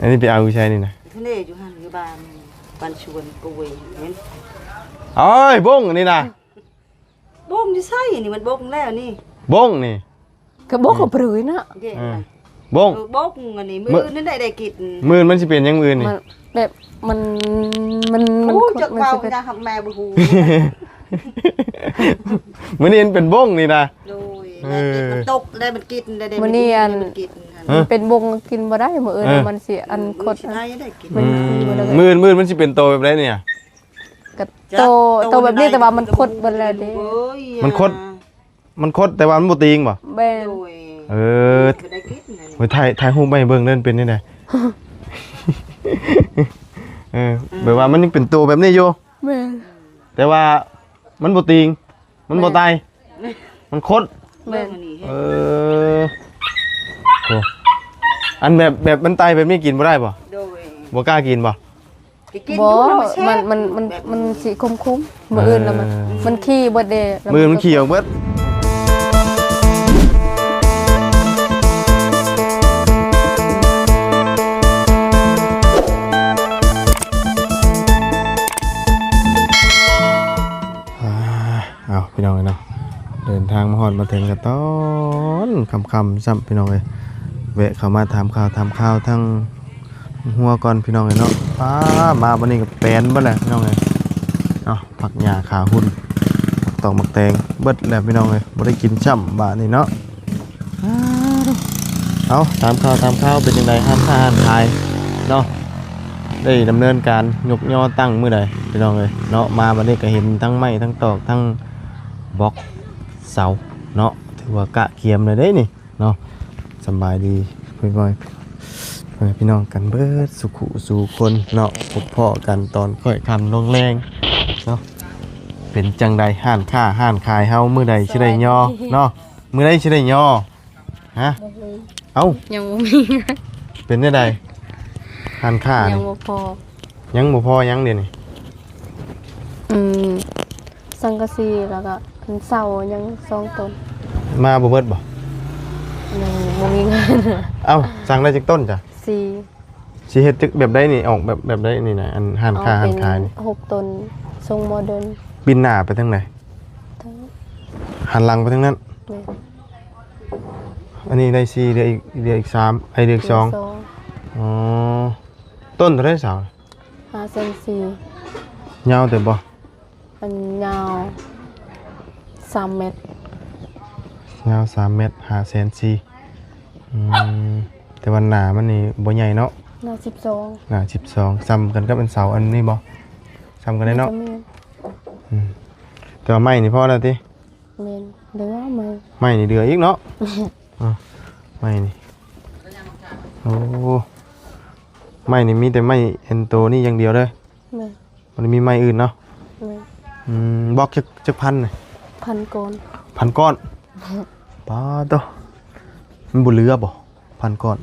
อันนี้ไปเอาใช่นี่นะทะเลอยู่หันอยู่บ้านชวนกเวเห็นโอ้ยบงอันนี้นะบงอยู่ไสนี่มันบงแล้วนี่บงนี่ก็บกกับปรือนะบงบงอันนี้มื้อนั้นได้กินมื้อมันสิเป็นยังมื้อนี่แบบมันโอ้จักเว้าจ้าหักแม่บ่ฮู้ มื้อนี้เป็นบงนี่นะโดยมันตกได้มันกินได้มื้อนี้อัน มันเป็นบงกินบ่ได้มื้ออื่นมันสิอันคดได้กินมื้อมันสิเป็นโตแบบไดเนี่ยก็โตแบบนี้แต่ว่ามันคดเบิดแล้วเด้มันคดแต่ว่ามันบ่ติงบ่แม่นได้กินโอ้ยถ่ายรูปไปเบิ่งเล่นเป็นนี่ได้แบบว่ามันยังเป็นโตแบบนี้อยู่แม่นแต่ว่ามันบ่ติงมันบ่ตายมันคดแม่นโอ้อันแบบมันตายแบบนี้กินบ่ได้บ่บ่กล้ากินบ่บ่มันสิคุ้มๆมื้ออื่นแล้วมันขี้เบิดเด้มื้อมันขี้ออกเบิดพี่น้องเนาะเดินทางมาฮอดมาถึงกันตอนค่ำๆซ้ำพี่น้องเลยแวะเข้ามาถามข่าวทั้งหัวก่อนพี่น้องเลยเนาะมาวันนี้กับแปนเบิดแหละพี่น้องเลยเนาะผักหญ้าขาหุ่นตอกหมักแตงเบิดแล้วพี่น้องเลยบ่ได้กินช่ำบาดนี่เนาะเอาถามข่าวเป็นยังไงห้ามค่าห้ามขายเนาะได้ดำเนินการยกย่อตั้งมื้อใดพี่น้องเลยเนาะมาวันนี้ก็เห็นทั้งไม้ทั้งตอกทั้งบล็อกเสาเนาะถือว่ากะเกียมเลยได้นี่เนาะสบายดีพี่น้องกันเบิดสุขุสู่คนเนาะพบพ่อกันตอนค่อยคำลงแรงเนาะเป็นจังใดห้านค่าห้านขายเฮามื้อใดสิได้ย่อเนาะมื้อใดสิได้ย่อฮะเอ้ายังบ่มีเป็นได้ใดห้านค่ายันี่งบ่พอยังบ่พอยังเดี๋ยวนี้สังกะสีแล้วก็อันเสายัง2ต้นมาบ่เบิดบ่ยังบ่มีเงินเอ้าสั่งได้จักต้นจ้ะ4สิเฮ็ดแบบใดนี่ออกแบบใดนี่นะอันห้านค้าห้านขายนี่6ต้นทรงโมเดิร์นบินหน้าไปทางไหนหันหลังไปทางนั้นอันนี้ได้4เดือนอีก3เดือนอีก2อ๋อต้นเท่าไหร่สาว5 เซน4ยาวแต่บ่อันยาว3 เมตรยาว3 เมตร5 เซนแต่วันหนามันนี่บ่ใหญ่เนาะหนา12ซ้ำกันก็เป็นเสาอันนี้บ่ซ้ำกันได้เนาะแต่ว่าไม้นี่พอแล้วติเมนเดือไม้นี่เดืออีกเนาะไม้นี่โอ้ไม้นี่มีแต่ไม้เอ็นโตนี่อย่างเดียวเลยมันมีไม้อื่นเนาะบล็อกจักพันเลย1,000 ก้อนป้าโตมันบ่เหลือบ่1,000 ก้อน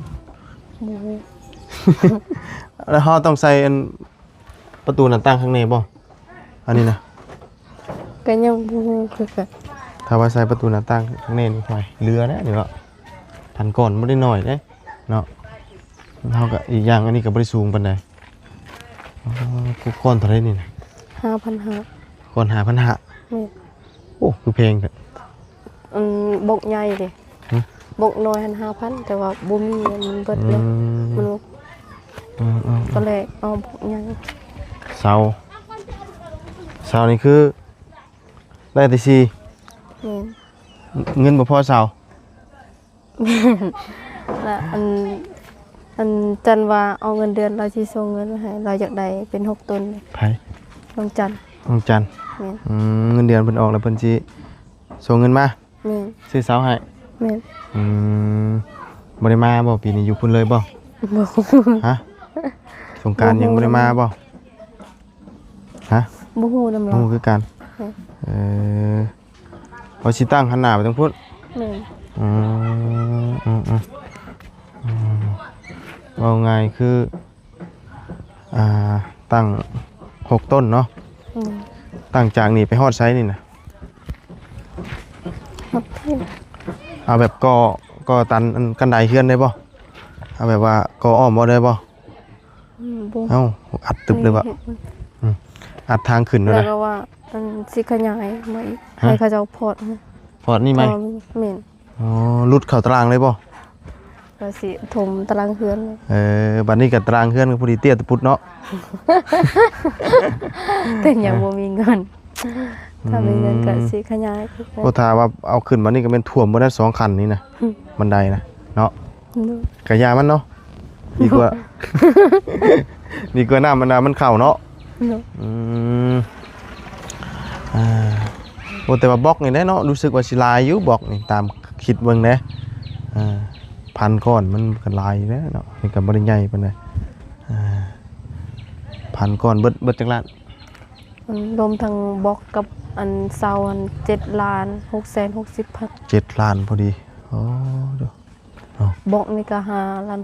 แล้วเขาต้องใส่ประตูหน้าต่างข้างในบ่อันนี้นะก็ยังบ่คือกันถ้าว่าใส่ประตูหน้าต่างข้างในนี่ค่อยเหลือนะนี่เนาะ1,000 ก้อนบ่ได้น้อยเด้เนาะเฮาก็อีกอย่างอันนี้ก็บ่ได้สูงปานใดก้อนเท่าไหร่นี่นะ5,500ก้อน5,500โอ้คือแพงเด้บกใหญ่เด้บกน้อย5,000แต่ว่าบ่มีมันเบิดเลยมันก็เลยเอาบกใหญ่เสานี่คือได้แต่4เงินบ่พอเสาและอันจันว่าเอาเงินเดือนเราสิส่งเงินให้เราอยากได้เป็น6ต้นไผน้องจันเงินเดือนเพิ่นออกแล้วเพิ่นสิส่งเงินมาซื้อเสาให้บ่ได้มาบ่ปีนี้อยู่พุ่นเลยบ่ฮะสงกรานต์ยังบ่ได้มาบ่ฮะบ่ฮู้นำเราบ่ฮู้คือกันเอาสิตั้งหันหน้าไปทางพุ่นว่าไงคือตั้ง6 ต้นเนาะตั้งจากนี่ไปฮอดไซส์นี่นะเอาแบบก่อตันกันไดเฮือนได้บ่เอาแบบว่าก่ออ้อมบ่ได้บ่ บ่ เอ้าอัดตึบเลยบ่อัดทางขึ้นแล้ว แล้ว นะ ก็ว่าอันสิขยายมาอีกให้เขาเจ้าพอด พอดนี่ไหม แม่น อ๋อรุดเข้าตารางเลยบ่ ก็สิถมตารางเฮือนเลย บัดนี้ก็ตารางเฮือนก็พอดีเตี้ยตะปุดเนาะ แต่ยังบ่มีเงินถ้ามีเงินก็สิขยายขึ้นไป โอ้ถ้าว่าเอาขึ้นมานี่ก็เป็นท่วมบ่ได้2คันนี่นะบันไดนะเนาะก็ยามันเนาะดีกว่า ดีกว่าน้ำมันเข้าเนาะ เนาะ อืมโอ้แต่ว่าบล็อกนี่ได้เนาะรู้สึกว่าสิลายอยู่บล็อกนี่ตามคิดเบิ่งแหน่พันก้อนมันก็ลายอยู่แล้วเนาะนี่ก็บ่ได้ใหญ่ปานใดพันก้อนเบิดจักล้าน มันรวมทั้งบล็อกกับอันเซาอัน7,660,000 7 ล้านพอดีโอ้เด้อบ ล็อกนี่ก็5.5 ล้าน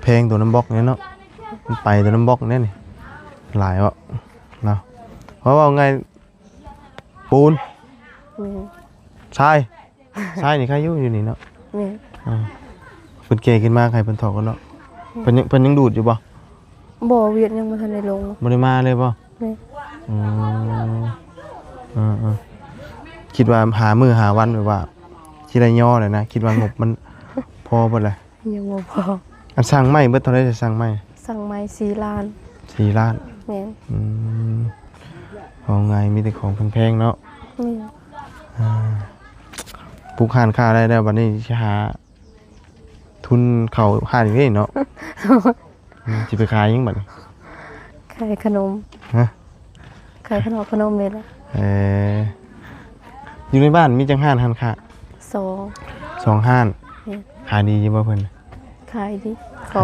แพงตัวน้ำบล็อกเนี่ยเนาะมันไปตัวน้ำบล็อกเนี่ยนี่หลายวะเนาะเพราะว่าไงปูน แม่น ทรายนี่ใครอยู่นี่เนาะ แม่น เพิ่นเกขึ้นมาใครเพิ่นถอกกันเนาะเพิ่นยังดูดอยู่บ่ บ่เวียดยังบ่ทันได้ลง บ่ได้มาเลยบ่ แม่น คิดว่าหามื้อหาวันแบบว่าสิได้ย่อเลยนะคิดว่างบมันพอบ่ล่ะ ยังบ่พอ อันสร้างไม้เบิดเท่าไหร่จะสร้างไม้ สั่งไม้4 ล้าน 4 ล้าน แม่น เอาไงมีแต่ของแพงๆเนาะ แม่น ปลูกห่านค่าได้แล้วบัดนี้สิหาทุนเข้าห่านอีกเนาะ สิไปขายยังบัดนี้ ขายขนม ฮะ ขายขนมเลยล่ะ อยู่ในบ้านมีจังห่านค่า 2 2ห่าน แม่น ขายดีอยู่บ่เพิ่น ขายดิเขา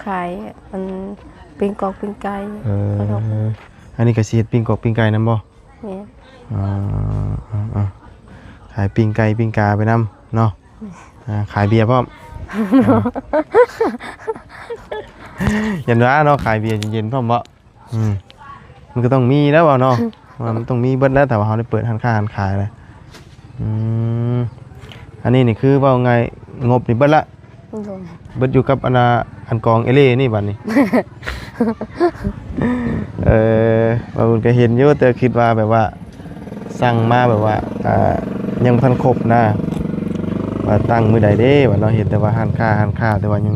ขายอันปิ้งกอกปิ้งไก่ ขนม อันนี้ก็สิเฮ็ดปิ้งกอกปิ้งไก่นำบ่ แม่น ขายปิ้งไก่ปิ้งกาไปนำเนาะขายเบียร์พร้อม ยันว่าเนาะขายเบียร์เย็นๆพร้อมบ่มันก็ต้องมีแล้วเนาะว่ามันต้องมีเบิดแล้วแต่ว่าเฮาได้เปิดร้านค้าร้านขายแล้วอันนี้นี่คือว่าไงงบนี่เบิดละ โดน เบิดอยู่กับอันกองเอเล่นี่บัดนี้ ว่ามันก็เห็นอยู่แต่คิดว่าแบบว่าสั่งมาแบบว่ายังบ่ทันครบนะว่าตั้งมื้อใดเด้ว่าเนาะเห็นแต่ว่าร้านค้าแต่ว่ายัง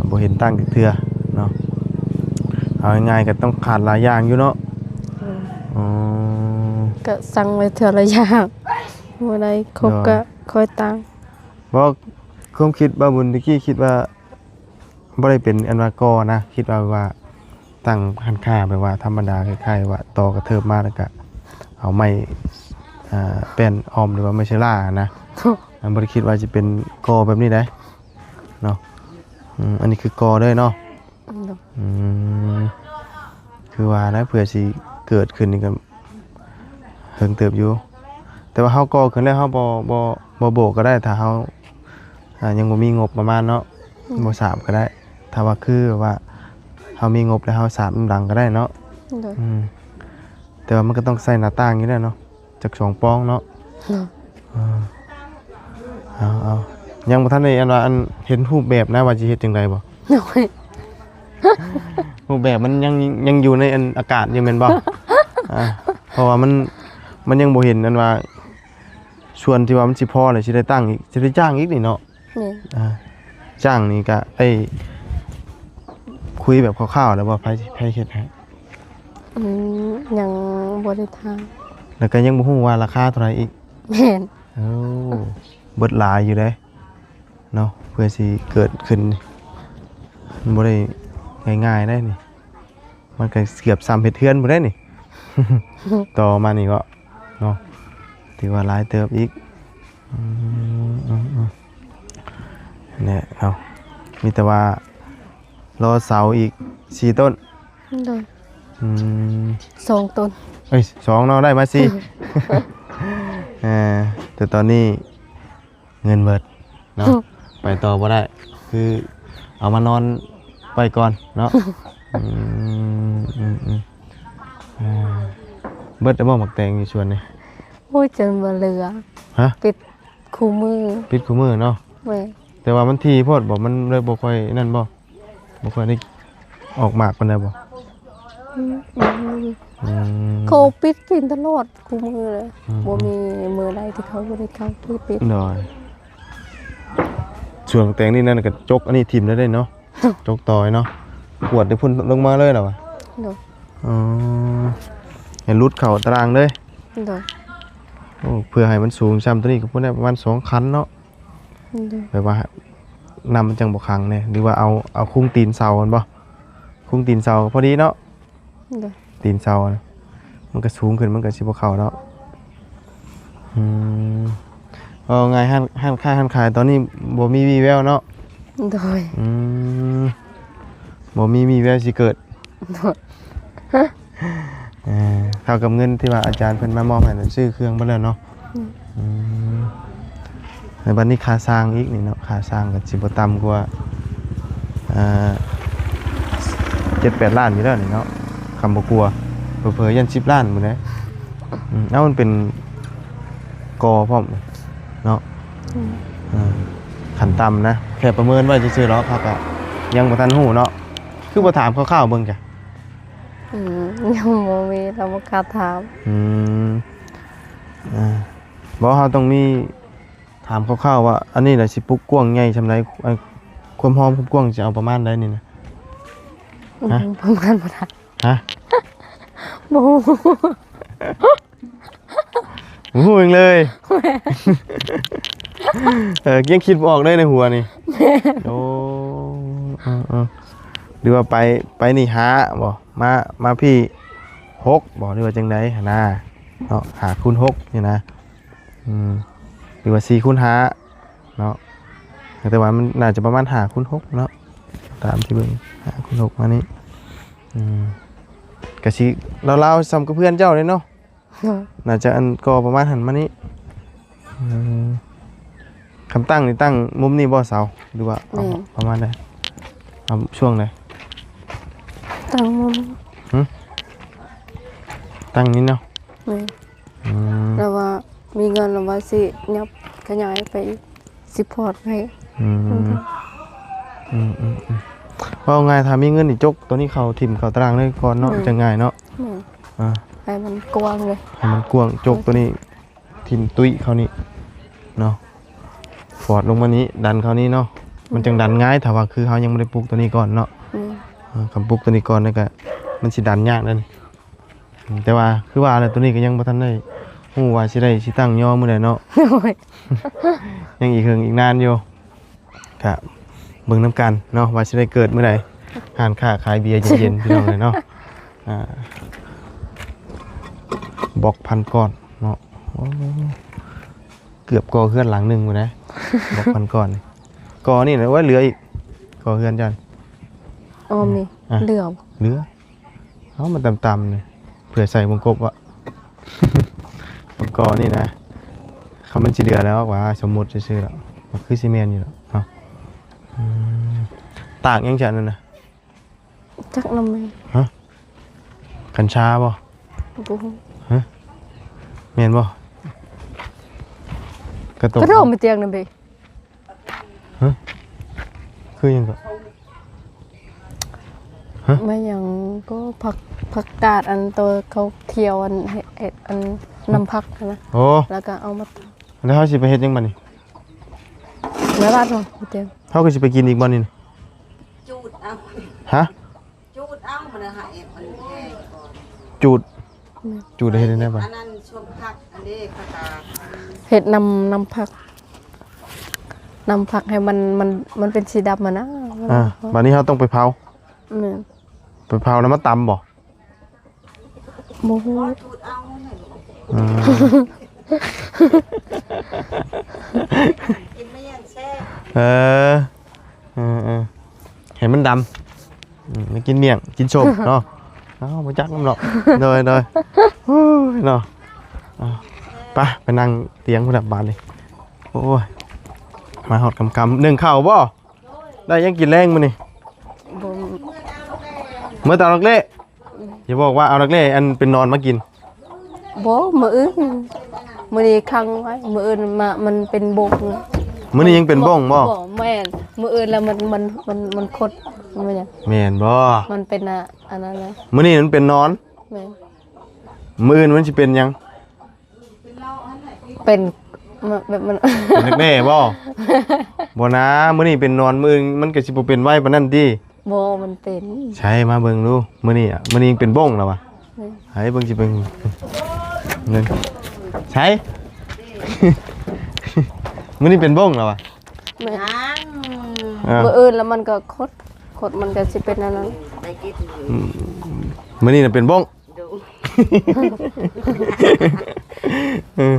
บ่เห็นตั้งจักเทื่อเนาะเอาง่ายๆก็ต้องขาดหลายอย่างอยู่เนาะอ๋อ ก็สั่งไว้เท่าระอย่างบ่ได้ครบก็ค่อยตัง บ่ความคิดบ่บุญตะกี้คิดว่าบ่ได้เป็นอันว่ากอนะคิดว่าตั้งร้านค้าแบบว่าธรรมดาคล้ายๆว่าต่อกระเทิบมาแล้วก็เอาไม้แป้นอ้อมหรือว่าไม่ใช่ล่านะบ่ได้คิดว่าจะเป็นกอแบบนี้ได้เนาะอันนี้คือกอเด้อเนาะคือว่านะเผื่อสิเกิดขึ้นนี่ก็เฮิงเติบอยู่แต่ว่าเฮาก่อขึ้นแล้วเฮาบ่โบกก็ได้ถ้าเฮายังบ่มีงบประมาณเนาะบ่สามก็ได้ถ้าว่าคือว่าเฮามีงบแล้วเฮาสามดังก็ได้เนาะแต่ว่ามันก็ต้องใส่หน้าต่างอยู่แล้วเนาะจัก2ปองเนาะเอายังบ่ทันได้อันว่าอันเห็นรูปแบบนะว่าสิเฮ็ดจังไดบ่ รูปแบบมันยังอยู่ในอันอากาศอยู่แม่นบ่ เพราะว่ามันยังบ่เห็นอันว่าส่วนที่ว่ามันสิพอเลยสิได้ตั้งอีกสิได้จ้างอีกนี่เนาะ นี่ จ้างนี่ก็คุยแบบคร่าวๆแล้วว่าไผเฮ็ดให้ ยังบ่ได้ทาง แล้วก็ยังบ่ฮู้ว่าราคาเท่าไหร่อีก แม่น โอ้เบิดหลายอยู่เด้เนาะเพื่อสิเกิดขึ้นมันบ่ได้ง่ายๆได้นี่มันก็เกือบซ้ำเฮ็ดเทือนบ่ได้นี่ ต่อมานี่ก็เนาะถือว่าหลายเติบอีกเนี่ยเอามีแต่ว่ารอเสาอีก4ต้น โดน2 ต้น เอ้ย2เนาะได้มา4 แต่ตอนนี้เงินเบิดเนาะ ไปต่อบ่ได้คือเอามานอนไปก่อนเนาะ เบิดได้บ่หมักแตงอยู่ชวนนี่ โอ้ยจนบ่เหลือ ฮะ ปิดคู่มือ ปิดคู่มือเนาะ แม่ แต่ว่ามันทีโพดบ่มันเลยบ่ค่อยนั่นบ่ค่อยได้ ออกมากปานใดบ่ อืม อืม เขาปิดกินตลอดกูมือเลยบ่มีมือใดที่เขาบ่ได้เข้าที่ปิด หน่อยช่วงแต่งนี่นั่นก็จกอันนี้ทิ่มได้เนาะ จกต่อยเนาะปวดได้พุ่นลงมาเลยเหรอวะ โดย อ๋อเห็นรุดเข่าตารางเลย โดย โอ้เพื่อให้มันสูงซ้ำตัวนี้ก็พุ่นได้ประมาณ2คันเนาะ โดย แบบว่านำมันจังบ่คังเนี่ยหรือว่าเอาคุ้งตีนเสามันบ่คุ้งตีนเสาพอดีเนาะ โดย ตีนเสาน่ะมันก็สูงขึ้นมันก็สิบ่เข้าเนาะอืมเอาไงห้านขายตอนนี้บ่มีวี่แววเนาะ โดย อืมบ่มีวี่แววสิเกิด โดย เท่ากับเงินที่ว่าอาจารย์เพิ่นมามอบให้นั่นซื้อเครื่องเบ่แล้วเนาะอืมในบัดนี้ค่าสร้างอีกนี่เนาะค่าสร้างก็สิบ่ต่ำกว่า7-8 ล้านอยู่แล้วนี่เนาะคำบ่กลัวเผลอๆยัน10 ล้านหมดเลยเอ้ามันเป็นกอพร้อมเนาะขันต่ำนะแค่ประเมินไว้ซื่อๆหรอกครับอะยังบ่ทันฮู้เนาะคือบ่ถามคร่าวๆเบิ่งจ้ะ ยังบ่มีเราบ่กล้าถาม บ่เฮาต้องมีถามคร่าวๆว่าอันนี้น่ะสิปลูกกว้างใหญ่ซำใดความหอมความกว้างจะเอาประมาณใดนี่นะ ฮะ ประมาณบ่ทัน ฮะ บ่ฮู้ โอ้โหเองเลยยังคิดบ่ออกเลยในหัวนี่โอ้หรือว่าไปนี่หาบ่มาพี่6บ่หรือว่าจังได๋หั่นน่ะเนาะ5 คูณ 6นี่นะหรือว่า4 คูณ 5เนาะแต่ว่ามันน่าจะประมาณ5 คูณ 6เนาะตามที่เบิ่ง5 คูณ 6มานี่ก็สิลาวๆซ้ำกับเพื่อนเจ้าเลยเนาะ น่าจะอันก็ประมาณหันมานี้คำตั้งนี่ตั้งมุมนี้บ่เสาหรือว่าเอาประมาณใดเอาช่วงไหน ตั้งมุม ตั้งนี้เนาะ นี่แล้วว่ามีเงินแล้วว่าสิยับขยายไปซัพพอร์ตให้ ว่าง่ายถ้ามีเงินนี่จกตัวนี้เขาถิ่มเขาตารางเลยก่อนเนาะจะง่ายเนาะ ให้มันกว้างเลย ให้มันกว้างจกตัวนี้ถิ่มตุ้ยเขานี่เนาะฟอดลงมานี้ดันเขานี้เนาะมันจังดันง่ายถ้าว่าคือเขายังไม่ได้ปลูกตัวนี้ก่อนเนาะคำปลูกตัวนี้ก่อนนี่ก็มันสิดันยากนั่นแต่ว่าคือว่าอะไรตัวนี้ก็ยังบ่ทันได้ฮู้ว่าสิได้สิตั้งย่อมื้อใดเนาะ ยังอีกเฮิงอีกนานอยู่ครับเบิ่งน้ำกันเนาะว่าสิได้เกิดเมื่อใดร้านค้าขายเบียร์เย็นๆพี่น้องเลยเนาะบอกพันก้อนเนาะเกือบก่อเฮือนหลังหนึงอยู่นะ บอกพันก้อนนี่ก่อนี่นะว่าเหลืออีกก่อเฮือนจัน อ้อมนี่เหลือ เหลือเอามันต่ำๆนี่เผื่อใส่วงกบวะ ก่อนี่นะเขามันสิเหลือแล้วว่าสมมุติซื่อๆแล้วมันคือซีเมนต์อยู่แล้วเนาะตากยังจันนั่นน่ะ จักนำแม่ ฮะกัญชาบ่ บ่ฮู้ แม่นบ่กระตก ก็โดดไปเตียงนั่นเด้ คือหยังก็ ไม่หยังก็ผักกาดอันตัวเขาเที่ยวอันเฮ็ดอันน้ำผักนะ โอ้ แล้วก็เอามา แล้วเฮาสิไปเฮ็ดหยังบัดนี้ แม่บ้านบ่เตียง เฮาก็สิไปกินอีกบ่นี่น่ะ จูดเอา ฮะ จูดเอามันหายมันแห้งก่อน จูดได้เฮ็ดได้บ่ อันนั้นช่วงพักอันนี้พักกา เฮ็ดน้ำผักให้มันเป็นสีดำนะ บัดนี้เฮาต้องไปเผา แม่น ไปเผาแล้วมาตำบ่ บ่ฮู้ จูดเอาเนี่ยกินไม่ยังแซ่บ เห็นมันดำไม่กินเมี่ยงกินชมเนาะมาจักน้ำหรอกเลยเนาะไปนั่งเตียงคนดับบานเลยโอ้ยมาหอดกำหนึ่งข้าวบ่ได้ยังกินแรงมั้นี่ บ่ เมื่อตอนนักเล่อย่าบอกว่าเอานักเล่อันเป็นนอนมากิน บ่มื้ออื่นมื้อนี้คังไว้มื้ออื่นมามันเป็นบก มื้อนี้ยังเป็นบ้องบ่ แม่นมื้ออื่นแล้วมันคด มันยัง แม่นบ่ มันเป็นอันนั้นนะ มื้อนี้มันเป็นนอน แม่น มื้ออื่นมันสิเป็นหยัง เป็นแบบมัน เป็นนักแน่บ่บ่นะมื้อนี้เป็นนอนมื้ออื่นมันก็สิบ่เป็นไว้ปานนั้นติ โบมันเป็น ใช่มาเบิ่งดูมื้อนี้อ่ะมื้อนี้เป็นบ้งแล้ววะให้เบิ่งสิเบิ่งเงินใช่ มื้อนี้เป็นบ้งแล้ววะ แม่น ยัง เมื่ออื่นแล้วมันก็คดมันก็สิเป็นอันนั้น ได้กิน มื้อนี้น่ะเป็นบ้ง ดู เออ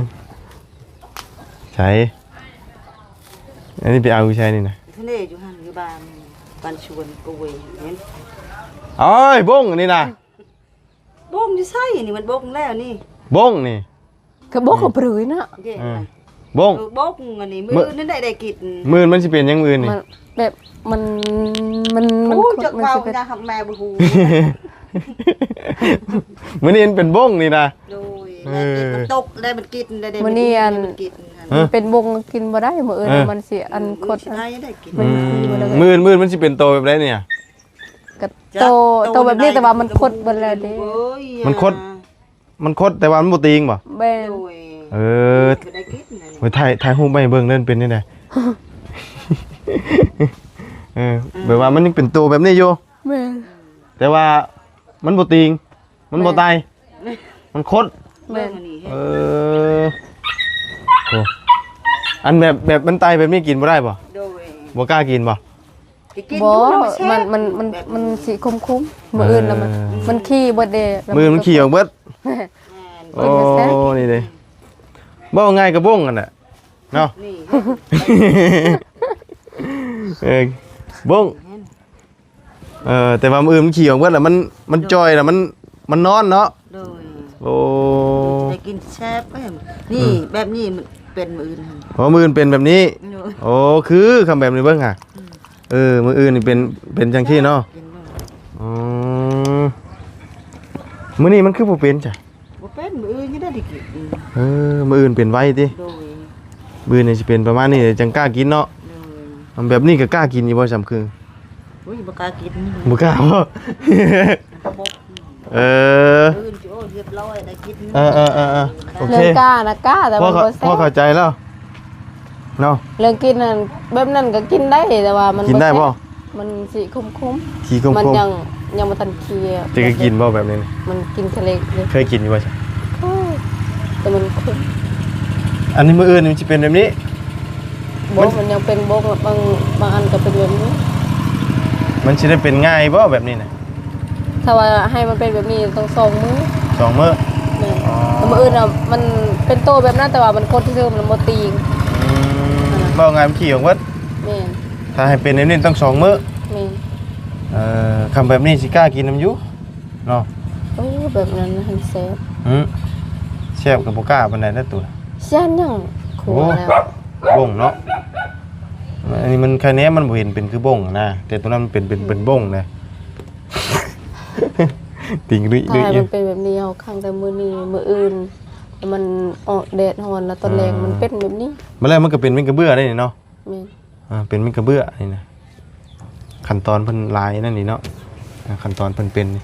ใช่อันนี้ไปเอาใช่นี่นะ ทะเลอยู่หันอยู่บ้านชวนกเวเห็น เอ้ยบ้งอันนี้นะ บงอยู่ไสนี่มันบงแล้วนี่ บ้งนี่ ก็บอกกับปรื้นะ เด้ เออบ้ง บงอันนี้มือนั่นได้กิน มื้อมันสิเป็นหยังมื้อนี่ มันแบบมัน โอ้ ค จั ด ก มัน เว้า สิเป็น จ้าคำแม่บ่ฮู้ มื้อนี้มันเป็นบ้งนี่นะ โดยมันตกได้มันกินได้มันกิน มันเป็นบงกินบ่ได้มื้ออื่น เออ มันสิอันคด ได้ได้กิน มันคือบ่ได้ มื้อมันสิเป็นโตแบบไรเนี่ย ก็โตแบบนี้แต่ว่ามันคดเบิดแล้วเด้ มันคดแต่ว่ามันบ่ตีงบ่ แม่น โดย เออ ได้กิน ไว้ถ่ายรูปไปให้เบิ่งเล่นเป็นนี่แหละ เออแบบว่ามันยังเป็นตัวแบบนี้อยู่ แม่น แต่ว่ามันบ่ติงมันบ่ตายมันคด แม่นี่ เออโอ้อันแบบมันตายแบบนี้กินบ่ได้บ่ โดย บ่กล้ากินบ่ บ่มันสิคุ้มๆมื้ออื่นแล้วมันขี้เบิดเด้แล้ว มือมันขี้ออกเบิด แม่น โอ้นี่เด้บ่ง่ายกระบ้งกันน่ะเนาะ นี่ เออบ้งแต่ว่ามืออื่นมันขี่ออกเบิดแล้วมันจอยแล้วมันนอนเนาะ โดย โอ้ ได้กินแซ่บแม่นี่แบบนี้มันเป็นมื้ออื่น เพราะมืออื่นเป็นแบบนี้ โดย โอ้คือคำแบบนี้เบิ่งค่ะมืออื่นนี่เป็นจังซี่เนาะ กินด้วย อ๋อมื้อนี้มันคือบ่เป็นจ้ะ บ่เป็นมื้ออื่นยังได้กิน มื้ออื่นเป็นไว้ติ โดย มื้อนี่สิเป็นประมาณนี้จังกล้ากินเนาะ โดย อันแบบนี้ก็กล้ากินอยู่บ่สำคือ อุ้ยบ่กล้ากิน บ่กล้าบ่ บ่ เออ อื่นสิโอ้เรียบร้อยได้กิน โอเค เรื่องกล้านะกล้าแต่ พ่อ มันบ่ พ่อ แซ่บ เข้าใจแล้วเนาะ เรื่องกินนั่นแบบนั้นก็กินได้แต่ว่ามัน กินได้บ่ แซ่บมันสิคุ้ม ขี้ค ๆมัน ม ยังบ่ทันเคีย ๆจะกินบ่แบบนี้ มันกินทะเลเลย เคยกินอยู่บ่จ๊ะ แต่มันคุ้ม อันนี้มื้ออื่นมันสิเป็นแบบนี้ บ่มันยังเป็นบ่บางอันก็เป็นแบบนี้ มันสิได้เป็นง่ายบ่แบบนี้น่ะ ถ้าว่าให้มันเป็นแบบนี้ต้อง2มื้อ 2มื้อ แม่น อ๋อ แต่มื้ออื่นน่ะมันเป็นโตแบบนั้นแต่ว่ามันคนที่เดิมมันบ่ตีง บ่ง่ายมันขี้ของเบิด แม่น ถ้าให้เป็นแบบนี้ต้อง2มื้อ แม่น คำแบบนี้สิกล้ากินน้ำอยู่เนาะ โอ้แบบนั้นหันแซ่บ แซ่บกับบ่กล้าปานใดเด้อตัว เสียนยังขัวแล้ว บ้งเนาะอันนี้มันแค่นี้มันบ่เห็นเป็นคือบ้งนะแต่ตัวนั้นมันเป็นบ้งนะ ติ่งดุย ถ้าให้มันเป็นแบบนี้เอาข้างแต่มื้อนี้มื้ออื่นแล้วมันออกแดดร้อนแล้วตอนแรกมันเป็นแบบนี้ มาแล้วมันก็เป็นเป็นกระเบื้อได้นี่เนาะ แม่น เป็นเป็นกระเบื้อนี่นะขั้นตอนเพิ่นลายนั่นนี่เนาะขั้นตอนเพิ่นเป็นนี่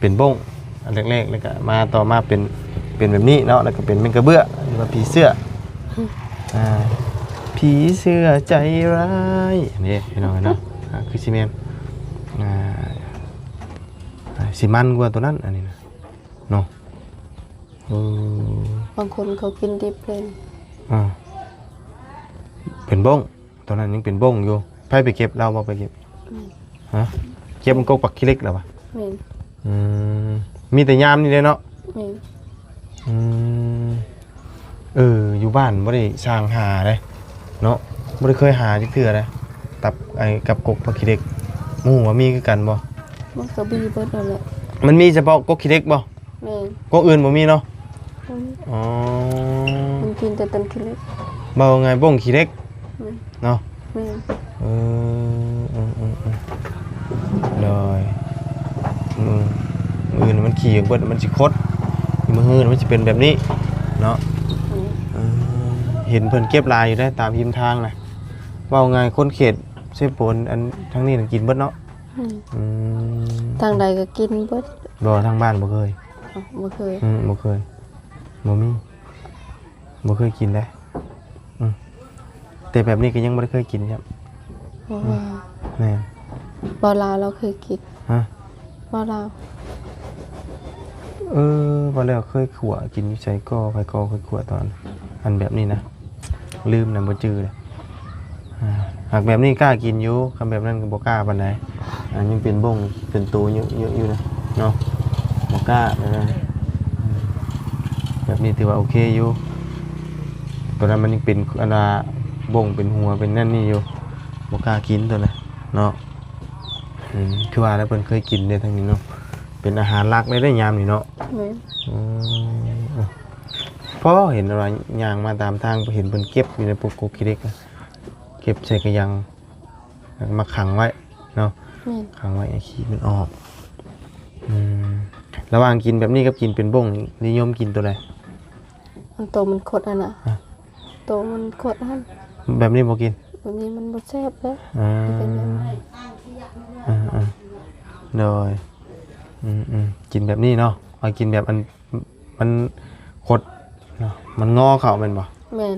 เป็นบ้งอันแรกๆแล้วก็มาต่อมาเป็นแบบนี้เนาะแล้วก็เป็นกระเบื้อหรือว่าผีเสื้อผีเสื้อใจร้ายนี่พี่น้องเนาะคือซีเมนสิมันกว่าตัวนั้นอันนี้นะเนาะ บางคนเขากินดิบเลย เป็นบ้งตอนนั้นยังเป็นบ้งอยู่ไผไปเก็บเราบ่ไปเก็บฮะเก็บมันกกปักขี้เล็กแล้วปะ แม่น มีแต่ยามนี่เลยเนาะ แม่น อยู่บ้านบ่ได้สร้างหาเลยเนาะบ่ได้เคยหาที่เทื่อเลยตับไอ้กับกกปักขี้เล็กหมู่ว่ามีคือกันบ่ มันก็บีเบิดนั่นแหละ มันมีเฉพาะกกขี้เล็กบ่ แม่น กกอื่นบ่มีเนาะอ๋อ มันกินแต่ตันทีเล็ก เบาไงบ้งขี้เล็กเนาะ แม่น เลยมือมันขี่เบิดมันสิคดมือหื้อมันจะเป็นแบบนี้เนาะเห็นเพิ่นเก็บลายอยู่ได้ตามยิมทางนะเบาไงคนเขตเซโปนอันทั้งนี้กินเบิดเนาะ อืม ทางใดก็กินเบิด บ่ทางบ้านบ่เคย บ่เคย บ่เคยบ่มีบ่เคยกินได้แต่แบบนี้ก็ยังบ่ได้เคยกินครับ เพราะว่า แม่น บ่ลาวเราเคยกิน ฮะ บ่ลาว บ่แล้วเคยขั่วกินอยู่ไสก็ไปก็เคยขั่วตอนอันแบบนี้นะลืมน่ะบ่จื้อเลยหากแบบนี้กล้ากินอยู่คำแบบนั้นก็บ่กล้าปานใดยังเป็นบ้งเป็นตูเยอะอยู่นะเนาะบ่กล้าแบบนี้ถือว่าโอเคอยู่ตอนนั้นมันยังเป็นอันน่ะบ้งเป็นหัวเป็นนั่นนี่อยู่บ่กล้ากินตัวน่ะเนาะคือว่าแล้วเพิ่นเคยกินได้ทั้งนี้เนาะเป็นอาหารหลักได้ยามนี่เนาะ แม่น เพราะเห็นอะไรย่างมาตามทางเห็นเพิ่นเก็บอยู่ในปุกกุกขี้เล็กเก็บใส่กระยังมาขังไว้เนาะ แม่น ขังไว้ไอ้ขี้มันออกระหว่างกินแบบนี้กับกินเป็นบ้งนิยมกินตัวใด มันโตมันขดอันน่ะโตมันขดอัน แบบนี้บ่กิน แบบนี้มันบ่แซ่บเด้ เป็นยังไงโดยกินแบบนี้เนาะเอากินแบบมันขดเนาะมันงอเข่าเป็นบ่ แม่น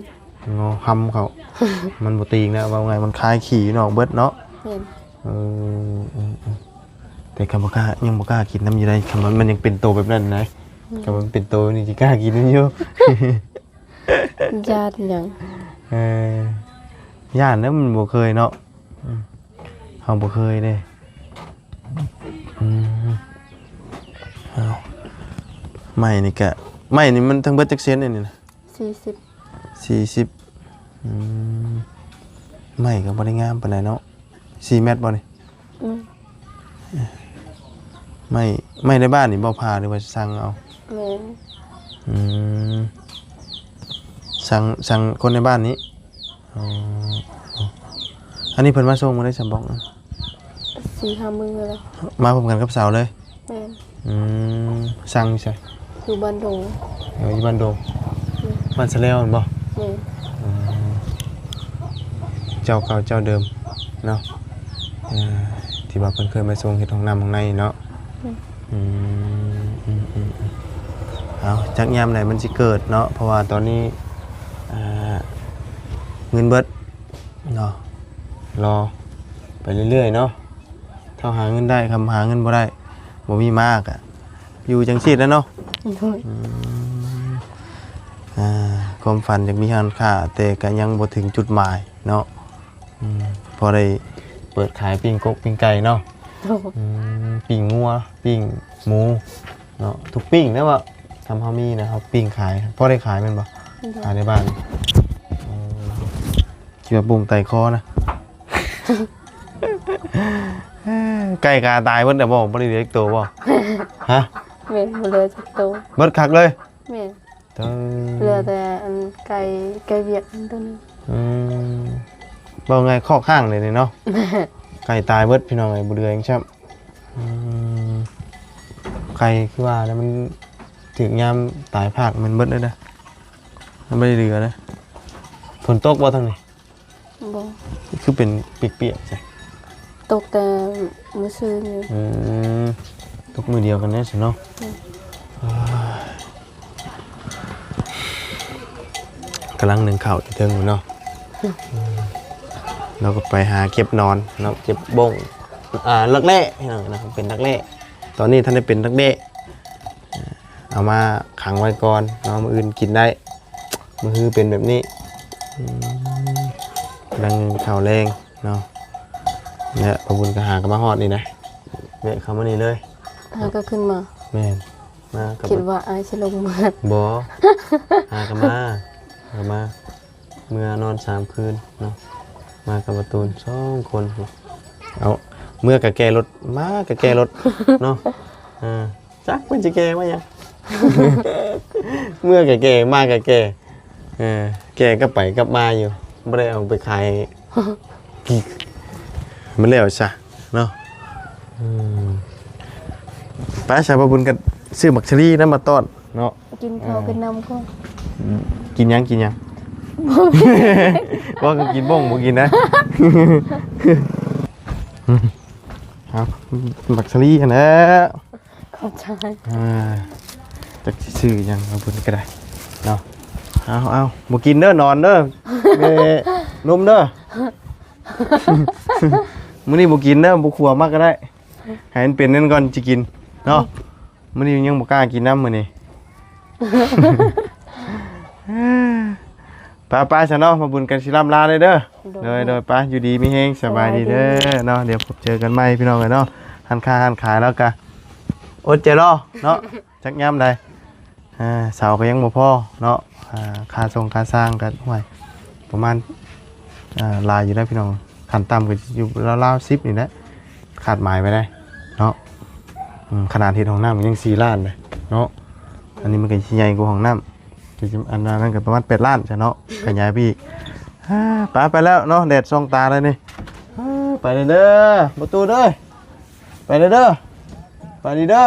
งอคำเขา มันบ่ตีงนะว่าไงมันคล้ายขี่เนาะเบิดเนาะ แม่น แต่คำบ่กล้ายังบ่กล้ากินน้ำอยู่ได้คำมันยังเป็นโตแบบนั้นนะคำมันเป็นโตนี่สิกล้ากินนั่นอยู่ ญาติหยัง ย่านนั้นมันบ่เคยเนาะเฮาบ่เคยเด้เอาไม่นี่กะไม่นี่มันทั้งเบิดจักเซนนี่นะ 40 40ไม่ก็บ่ได้งามปานใดเนาะ4เมตรบ่นี่ ไม่ในบ้านนี่บ่พาหรือว่าสั่งเอา แม่น สั่งคนในบ้านนี้อันนี้เพิ่นมาส่งมาได้สำบอก 4-5 มื้อแล้ว มาพร้อมกันกับสาวเลย แม่น สั่งใช่ อยู่บ้านดง อยู่บ้านโดงบ้านสะแล้วบ่ แม่น เจ้าเก่าเจ้าเดิมเนาะที่ว่าเพิ่นเคยมาส่งเฮ็ดห้องน้ำห้องในเนาะเอาจักยามไหนมันสิเกิดเนาะเพราะว่าตอนนี้เงินเบิดเนาะรอไปเรื่อยๆเนาะเท่าหาเงินได้คำหาเงินบ่ได้บ่มีมากอ่ะอยู่จังซี่แล้วเนาะ โดย ความฝันอยากมีงานค่าแต่ก็ยังบ่ถึงจุดหมายเนาะพอได้เปิดขายปิ้งกบปิ้งไก่เนาะ โดย ปิ้งงัวปิ้งหมูเนาะทุกปิ้งนะว่าทำเฮามีนะครับปิ้งขายพอได้ขายแม่นบ่ขายในบ้านคิดว่าบุ้งไตคอนะ ไก่กาตายเบิดแต่บ่บ่ได้เลี้ยงตัวบ่ฮะ แม่นบ่เหลือจักโต เบิดคักเลย แม่น เด้อ เหลือแต่อันไก่เวียดอันตัวนี้ บ่ไงข้อข้างเลยนี่เนาะไก่ตายเบิดพี่น้องไอ้บ่เหลือจังครับไก่คือว่าแล้วมันถึงยามตายภาคมันเบิดเลยนะมันไม่ได้เหลือนะฝนตกบ่ทางนี้ บ่ คือเป็นเปียกๆจ้ะ ตกแต่มื้อซื่อนี่ ตกมือเดียวกันแน่สิเนาะกำลังนึ่งข้าวอีกเทิงอยู่เนาะเราก็ไปหาเก็บนอนเนาะเก็บบงลักแร่นะครับเป็นลักแร่ตอนนี้ท่านได้เป็นลักแร่เอามาขังไว้ก่อนเนาะมื้ออื่นกินได้มื้อคือเป็นแบบนี้กำลังข้าวแรงเนาะเนี่ยพระบุญก็หากันมาฮอดนี่นะเนี่ยเข้ามานี่เลย หาก็ขึ้นมา แม่นมากับ คิดว่าอายสิลงมา บ่หากันมาเมื่อนอน3คืนเนาะมากับประตูน2คนเอาเมื่อกับแกรถมากับแกรถเนาะจักมันจะแกมายัง เมื่อกับแกมากับแกแกก็ไปกลับมาอยู่ไม่ได้เอาไปขาย มันแล้วซะเนาะป้าชาวบุญกันซื้อบักเชอรี่น้ำมาต้อนเนาะ กินข้าวกินน้ำก่อน กินยังว่าก็กินบ้งบ่กินนะ ครับบักสลีกันนะ ขอบใจ จักสิซื้อหยังเอาเพิ่นก็ได้เนาะเอาบ่กินเด้อนอนเด้อแม่นมเด้อ มื้อนี้บ่กินเด้อบ่ขัวมากก็ได้ให้มันเป็นนั่นก่อนสิกินเนาะมื้อนี้ยังบ่กล้ากินน้ำมื้อนี้ ไปๆซะเนาะมาบุญกันสิล่ำลาเลยเด้อโดยไปอยู่ดีมีแฮงสบายดีเด้อเนาะเดี๋ยวพบเจอกันใหม่พี่น้องเอ้ยเนาะหันค้าหันขายแล้วกะอดใจรอเนาะจักยามใดเสาก็ยังบ่พอเนาะค่าส่งค่าสร้างกันห่วยประมาณลายอยู่ได้พี่น้องขั้นต่ำก็อยู่ราวๆ10นี่แหละขาดหมายไปได้เนาะขนาดเฮ็ดห้องน้ำมันยัง4ล้านเลยเนาะอันนี้มันก็สิใหญ่กว่าห้องน้ำอันนั้นก็ประมาณ8ล้านจ้ะเนาะขยายไปอีกไปแล้วเนาะแดดส่องตาเลยนี่ไปเลยเด้อประตูเด้อไปเลยเด้อไปดีเด้อ